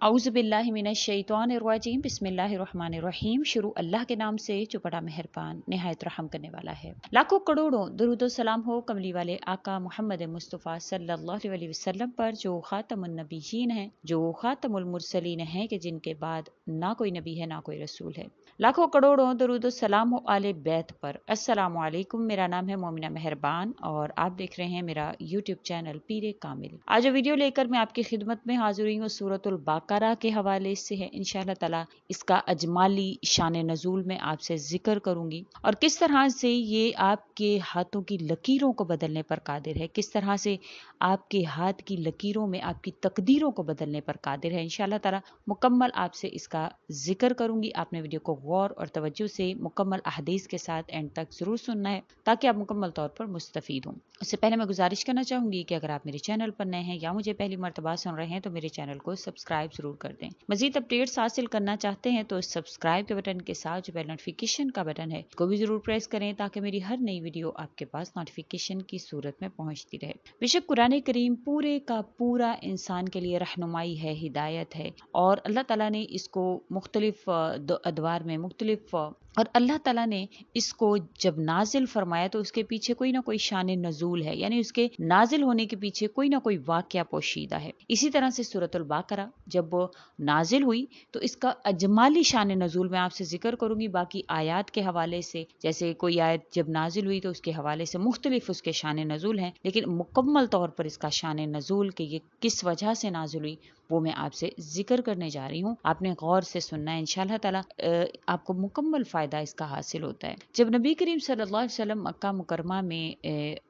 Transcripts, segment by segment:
औज़ु बिल्लाहि मिनश शैतानिर रजीम बिस्मिल्लाहिर्रहमानिर्रहीम। शुरू अल्लाह के नाम से जो बड़ा मेहरबान निहायत रहम करने वाला है। लाखों करोड़ों दुरूद सलाम हो कमली वाले आका मोहम्मद मुस्तफ़ा सल्लल्लाहु अलैहि वसल्लम पर, जो खातमुन नबीयीन हैं, जो खातमुल मुरसलीन हैं, कि जिनके बाद ना कोई नबी है ना कोई रसूल है। लाखों करोड़ों दुरूद सलाम हो आले बैत पर। अस्सलामु अलैकुम। मेरा नाम है मोमिना मेहरबान और आप देख रहे हैं मेरा यूट्यूब चैनल पीरे कामिल। आज वीडियो लेकर मैं आपकी खिदमत में हाजिर हुई हूँ सूरतुल बाकरा के हवाले से है। इंशाअल्लाह ताला इसका अजमाली शान नजूल में आपसे जिक्र करूंगी और किस तरह से ये आपके हाथों की लकीरों को बदलने पर कादिर है, किस तरह से आपके हाथ की लकीरों में आपकी तकदीरों को बदलने पर कादिर है। इंशाअल्लाह ताला मुकम्मल आपसे इसका जिक्र करूंगी। आपने वीडियो को गौर और तवज्जो से मुकम्मल अहदीस के साथ एंड तक जरूर सुनना है ताकि आप मुकम्मल तौर पर मुस्तफीद हों। उससे पहले मैं गुजारिश करना चाहूंगी कि अगर आप मेरे चैनल पर नए हैं या मुझे पहली मर्तबा सुन रहे हैं तो मेरे चैनल को सब्सक्राइब जरूर कर दें। मजीद अपडेट्स हासिल करना चाहते हैं तो सब्सक्राइब के बटन के साथ जो बेल नोटिफिकेशन का बटन है उसको भी जरूर प्रेस करें ताकि मेरी हर नई वीडियो आपके पास नोटिफिकेशन की सूरत में पहुंचती रहे। बेशक कुरान करीम पूरे का पूरा इंसान के लिए रहनुमाई है, हिदायत है और अल्लाह ताला ने इसको मुख्तलिफ अदवार में मुख्तलिफ और अल्लाह ताला ने इसको जब नाजिल फरमाया तो उसके पीछे कोई ना कोई शान नजूल है, यानी उसके नाजिल होने के पीछे कोई ना कोई वाक़या पोशीदा है। इसी तरह से सूरतुल बाकरा जब नाजिल हुई तो इसका अजमाली शान नजूल मैं आपसे जिक्र करूंगी। बाकी आयात के हवाले से, जैसे कोई आयत जब नाजिल हुई तो उसके हवाले से मुख्तलिफ उसके शान नजूल हैं, लेकिन मुकम्मल तौर पर इसका शान नजूल के ये किस वजह से नाजिल हुई वो मैं आपसे जिक्र करने जा रही हूँ। आपने गौर से सुनना है, इंशाअल्लाह ताला आपको मुकम्मल फायदा इसका हासिल होता है। जब नबी करीम सल्लल्लाहु अलैहि वसल्लम मक्का मुकरमा में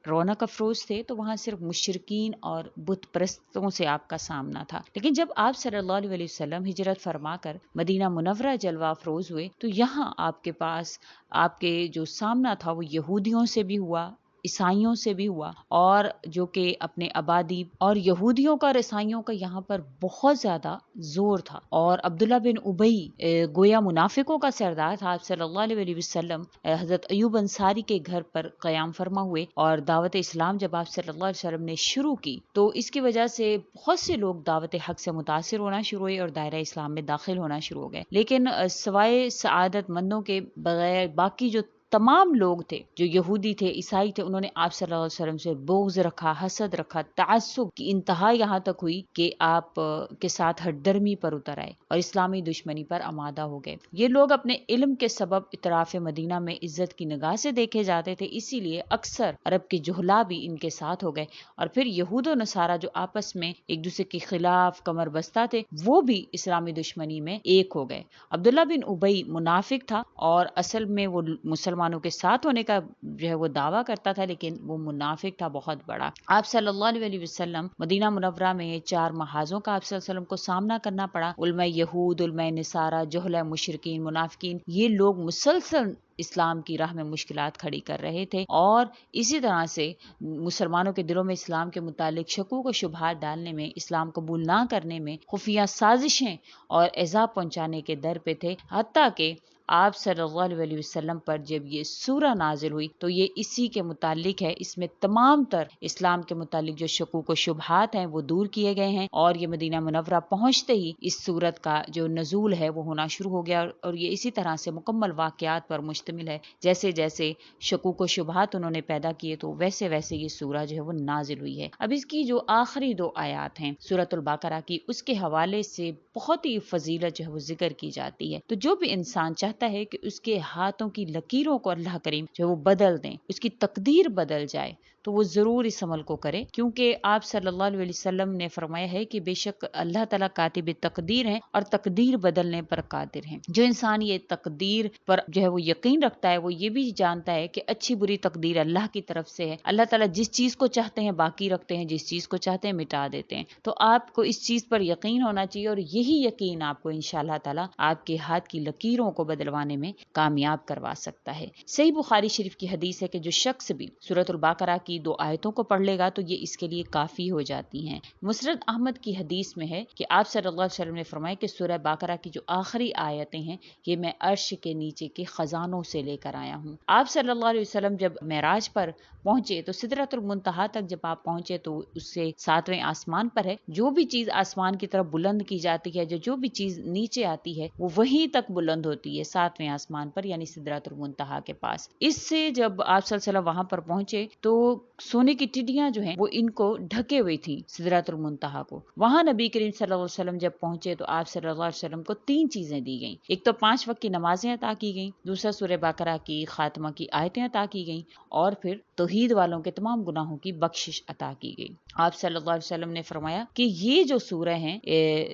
रौनक अफरोज थे तो वहाँ सिर्फ मुशरिकीन और बुत परस्तों से आपका सामना था, लेकिन जब आप सल्लल्लाहु अलैहि वसल्लम हिजरत फरमाकर मदीना मुनव्वरा जलवा अफरोज हुए तो यहाँ आपके पास आपके जो सामना था वो यहूदियों से भी हुआ, ईसाइयों से भी हुआ, और जो कि अपने आबादी और यहूदियों का और ईसाइयों का यहाँ पर बहुत ज्यादा जोर था। और अब्दुल्ला बिन उबई गोया मुनाफिकों का सरदार था। आप सल्लल्लाहु अलैहि वसल्लम हजरत अयूब अंसारी के घर पर क़याम फरमा हुए और दावत इस्लाम जब आप सल्लल्लाहु अलैहि वसल्लम ने शुरू की तो इसकी वजह से बहुत से लोग दावत हक से मुतासिर होना शुरू हुए और दायरा इस्लाम में दाखिल होना शुरू हो गए। लेकिन सवाए सआदत मंदों के बगैर बाकी जो तमाम लोग थे, जो यहूदी थे, ईसाई थे, उन्होंने आप सल्लल्लाहु अलैहि वसल्लम से बोग्ज रखा, हसद रखा, ताज्जुब की इंतहा यहाँ तक हुई कि आप के साथ हटदर्मी पर उतर आए और इस्लामी दुश्मनी पर आमादा हो गए। ये लोग अपने इल्म के सबब इतराफ मदीना में इज्जत की निगाह से देखे जाते थे, इसीलिए अक्सर अरब के जुहला भी इनके साथ हो गए और फिर यहूद और नसारा जो आपस में एक दूसरे के खिलाफ कमर बस्ता थे वो भी इस्लामी दुश्मनी में एक हो गए। अब्दुल्ला बिन उबई मुनाफिक था और असल में वो मुसलमानों के साथ होने का जो है वो दावा करता था, लेकिन वो मुनाफिक था बहुत बड़ा। आप सल्लल्लाहु अलैहि वसल्लम मदीना मुनव्वरा में 4 महाजों का आप सल्लल्लाहु अलैहि वसल्लम को सामना करना पड़ा। उलमा यहूद, उलमा निसारा, जुहला मुशरिकीन, मुनाफिकीन, ये लोग मुसलसल इस्लाम की राह में मुश्किलात खड़ी कर रहे थे और इसी तरह से मुसलमानों के दिलों में इस्लाम के मुतालिक शकूक और शुबहात डालने में, इस्लाम कबूल ना करने में खुफिया साजिशें और एज़ा पहुंचाने के दर पे थे। हत्ता के आप सल्लल्लाहु अलैहि वसल्लम पर जब ये सूरह नाजिल हुई तो ये इसी के मुतालिक है। इसमें तमाम तर इस्लाम के मुतालिक जो शकूक व शुबहात हैं वो दूर किए गए हैं और ये मदीना मुनव्वरा पहुंचते ही इस सूरत का जो नजूल है वो होना शुरू हो गया और ये इसी तरह से मुकम्मल वाक़यात पर मुश्तमिल है। जैसे जैसे शकूक व शुबहात उन्होंने पैदा किए तो वैसे वैसे ये सूरह जो है वो नाजिल हुई है। अब इसकी जो आखिरी 2 आयात हैं सूरतुल बाकरा की, उसके हवाले से बहुत ही फजीलत जो है वो जिक्र की जाती है। तो जो भी इंसान चाहता है कि उसके हाथों की लकीरों को अल्लाह करीम जो वो बदल दें, उसकी तकदीर बदल जाए, तो वो जरूर इस अमल को करे, क्योंकि आप सल्लल्लाहु अलैहि वसल्लम ने फरमाया है कि बेशक अल्लाह ताला कातिब तकदीर हैं और तकदीर बदलने पर कादिर हैं। जो इंसान ये तकदीर पर जो है वो यकीन रखता है वो ये भी जानता है कि अच्छी बुरी तकदीर अल्लाह की तरफ से है। अल्लाह ताला जिस चीज को चाहते हैं बाकी रखते हैं, जिस चीज को चाहते हैं मिटा देते हैं। तो आपको इस चीज पर यकीन होना चाहिए और यही यकीन आपको इंशाअल्लाह ताला आपके हाथ की लकीरों को बदलवाने में कामयाब करवा सकता है। सही बुखारी शरीफ की हदीस है कि जो शख्स भी सूरतुल बाकरा की کی 2 آیتوں کو پڑھ لے گا تو یہ اس کے لیے کافی ہو جاتی ہیں۔ مسند احمد کی حدیث میں ہے کہ آپ صلی اللہ علیہ وسلم نے فرمایا کہ سورہ بقرہ کی جو آخری آیتیں ہیں یہ میں عرش کے نیچے کے خزانوں سے لے کر آیا ہوں۔ آپ صلی اللہ علیہ وسلم جب معراج پر پہنچے تو سدرۃ المنتہا تک جب آپ پہنچے تو اس سے 7ویں آسمان پر ہے، جو بھی چیز آسمان کی طرف بلند کی جاتی ہے، جو بھی چیز نیچے آتی ہے وہ وہیں تک بلند ہوتی ہے 7ویں آسمان پر، یعنی سدرۃ المنتہا کے پاس۔ اس سے جب آپ صلی اللہ علیہ وسلم وہاں پر پہنچے تو سونے کی ٹڈیاں جو ہیں وہ ان کو ڈھکے ہوئی تھی سدرۃ المنتہا کو۔ وہاں نبی کریم صلی اللہ علیہ وسلم جب پہنچے تو آپ صلی اللہ علیہ وسلم کو 3 چیزیں دی گئیں۔ ایک تو 5 وقت کی نمازیں عطا کی گئیں، دوسرا سورہ بقرہ کی خاتمہ کی آیتیں عطا کی گئیں، اور پھر توحید والوں کے تمام گناہوں کی بخشش عطا کی گئی۔ آپ صلی اللہ علیہ وسلم نے فرمایا کہ یہ جو سورہ ہیں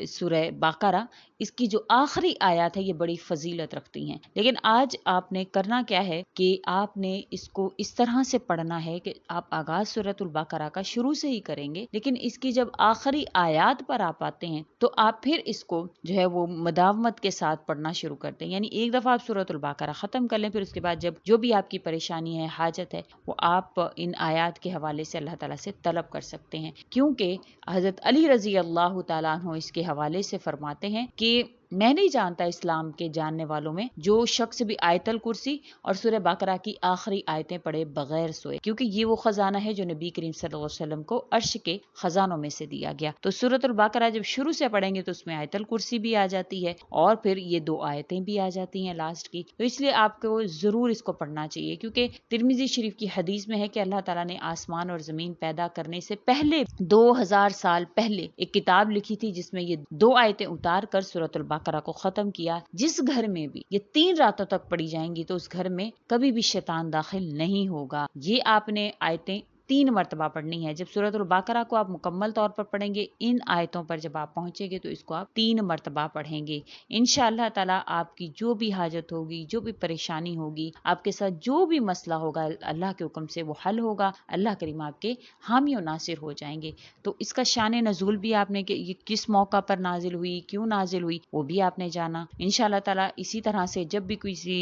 سورہ بقرہ، اس کی جو آخری آیات ہے یہ بڑی فضیلت رکھتی ہیں، لیکن آج آپ نے کرنا کیا ہے کہ آپ نے اس کو اس طرح سے پڑھنا ہے کہ آپ آغاز سورۃ البقرہ کا شروع سے ہی کریں گے، لیکن اس کی جب آخری آیات پر آپ آتے ہیں تو آپ پھر اس کو جو ہے وہ مداومت کے ساتھ پڑھنا شروع کرتے ہیں، یعنی ایک دفعہ آپ سورۃ البقرہ ختم کر لیں، پھر اس کے بعد جب جو بھی آپ کی پریشانی ہے، حاجت ہے، وہ آپ ان آیات کے حوالے سے اللہ تعالیٰ سے طلب کر سکتے ہیں، کیونکہ حضرت علی رضی اللہ تعالیٰ عنہ اس کے حوالے سے فرماتے ہیں کہ میں نہیں جانتا اسلام کے جاننے والوں میں جو شخص بھی آیت الکرسی اور سورہ بقرہ کی آخری آیتیں پڑھے بغیر سوئے، کیونکہ یہ وہ خزانہ ہے جو نبی کریم صلی اللہ علیہ وسلم کو عرش کے خزانوں میں سے دیا گیا۔ تو سورۃ البقرہ جب شروع سے پڑھیں گے تو اس میں آیت الکرسی بھی آ جاتی ہے اور پھر یہ 2 آیتیں بھی آ جاتی ہیں لاسٹ کی، تو اس لیے آپ کو ضرور اس کو پڑھنا چاہیے، کیونکہ ترمذی شریف کی حدیث میں ہے کہ اللہ تعالیٰ نے آسمان اور زمین پیدا کرنے سے پہلے 2000 سال پہلے ایک کتاب لکھی تھی جس میں یہ 2 آیتیں اتار کر سورۃ البقرہ کو ختم کیا۔ جس گھر میں بھی یہ 3 راتوں تک پڑھی جائیں گی تو اس گھر میں کبھی بھی شیطان داخل نہیں ہوگا۔ یہ آپ نے آیتیں 3 مرتبہ پڑھنی ہے۔ جب سورۃ البقرہ کو آپ مکمل طور پر پڑھیں گے، ان آیتوں پر جب آپ پہنچیں گے تو اس کو آپ 3 مرتبہ پڑھیں گے۔ انشاءاللہ تعالی آپ کی جو بھی حاجت ہوگی، جو بھی پریشانی ہوگی، آپ کے ساتھ جو بھی مسئلہ ہوگا، اللہ کے حکم سے وہ حل ہوگا، اللہ کریم آپ کے حامی و ناصر ہو جائیں گے۔ تو اس کا شان نزول بھی آپ نے کہ یہ کس موقع پر نازل ہوئی، کیوں نازل ہوئی، وہ بھی آپ نے جانا۔ انشاءاللہ تعالی اسی طرح سے جب بھی کسی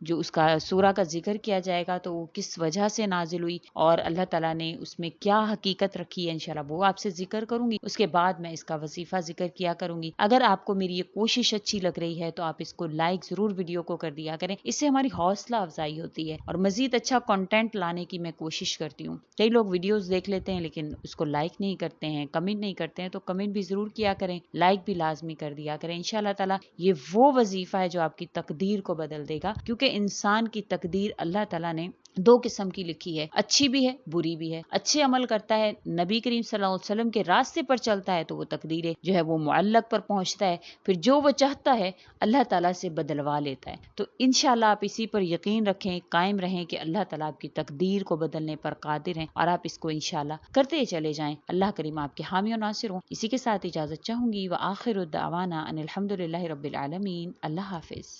جو اس کا سورہ کا ذکر کیا جائے گا تو وہ کس وجہ سے نازل ہوئی اور اللہ تعالیٰ نے اس میں کیا حقیقت رکھی ہے، انشاءاللہ وہ آپ سے ذکر کروں گی۔ اس کے بعد میں اس کا وظیفہ ذکر کیا کروں گی۔ اگر آپ کو میری یہ کوشش اچھی لگ رہی ہے تو آپ اس کو لائک ضرور ویڈیو کو کر دیا کریں، اس سے ہماری حوصلہ افزائی ہوتی ہے اور مزید اچھا کنٹینٹ لانے کی میں کوشش کرتی ہوں۔ کئی لوگ ویڈیوز دیکھ لیتے ہیں لیکن اس کو لائک نہیں کرتے ہیں، کمنٹ نہیں کرتے ہیں، تو کمنٹ بھی ضرور کیا کریں، لائک بھی لازمی کر دیا کریں۔ انشاءاللہ تعالی یہ وہ وظیفہ ہے جو آپ کی تقدیر کو بدل دے گا، کیونکہ انسان کی تقدیر اللہ تعالیٰ نے 2 قسم کی لکھی ہے، اچھی بھی ہے بری بھی ہے۔ اچھے عمل کرتا ہے، نبی کریم صلی اللہ علیہ وسلم کے راستے پر چلتا ہے تو وہ تقدیر جو ہے وہ معلق پر پہنچتا ہے، پھر جو وہ چاہتا ہے اللہ تعالیٰ سے بدلوا لیتا ہے۔ تو انشاءاللہ آپ اسی پر یقین رکھیں، قائم رہیں کہ اللہ تعالیٰ آپ کی تقدیر کو بدلنے پر قادر ہیں، اور آپ اس کو انشاءاللہ کرتے چلے جائیں۔ اللہ کریم آپ کے حامی و ناصر ہوں۔ اسی کے ساتھ اجازت چاہوں گی، وآخر دعوانا ان الحمدللہ رب العالمین۔ اللہ حافظ۔